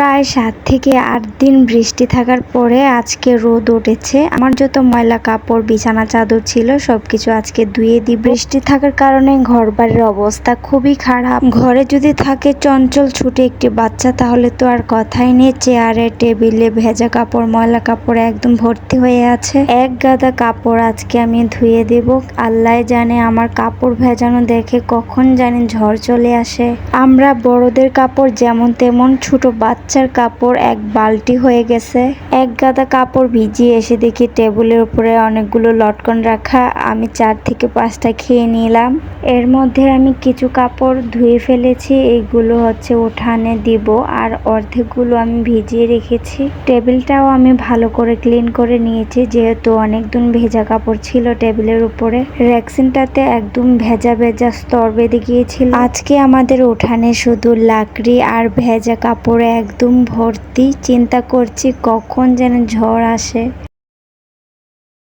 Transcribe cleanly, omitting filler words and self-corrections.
প্রায় 7 থেকে 8 দিন বৃষ্টি থাকার পরে আজকে রোদ উঠেছে। আমার যত ময়লা কাপড় বিছানা চাদর ছিল সবকিছু আজকে ধুয়ে দিব। বৃষ্টি থাকার কারণে ঘরবাড়ির অবস্থা খুবই খারাপ। ঘরে যদি থাকে চঞ্চল ছোট একটি বাচ্চা তাহলে তো আর কথাই নেই। চেয়ারে টেবিলে ভেজা কাপড় ময়লা কাপড় একদম ভর্তি হয়ে আছে। এক গাদা কাপড় আজকে আমি ধুয়ে দেব। আল্লাহ জানে আমার কাপড় ভেজানো দেখে কখন জানি ঝড় চলে আসে। আমরা বড়দের কাপড় যেমন তেমন, ছোট বাচ্চার কাপড় এক বালতি হয়ে গেছে। এক গাদা কাপড় ভিজিয়ে এসে দেখি টেবিলের উপরে অনেকগুলো লটকন রাখা। আমি 4 থেকে 5টা খেয়ে নিলাম। এর মধ্যে আমি কিছু কাপড় ধুয়ে ফেলেছি, এইগুলো হচ্ছে উঠানে দিব আর অর্ধেকগুলো আমি ভিজিয়ে রেখেছি। টেবিলটাও আমি ভালো করে ক্লিন করে নিয়েছি যেহেতু অনেক দিন ভেজা কাপড় ছিল টেবিলের উপরে। রেক্সিনটাতে একদম ভেজা ভেজা স্তর বেঁধে গিয়েছিল। আজকে আমাদের উঠানে শুধু লাকড়ি আর ভেজা কাপড়ে একদম ভর্তি। চিন্তা করছি কখন যেন ঝড় আসে।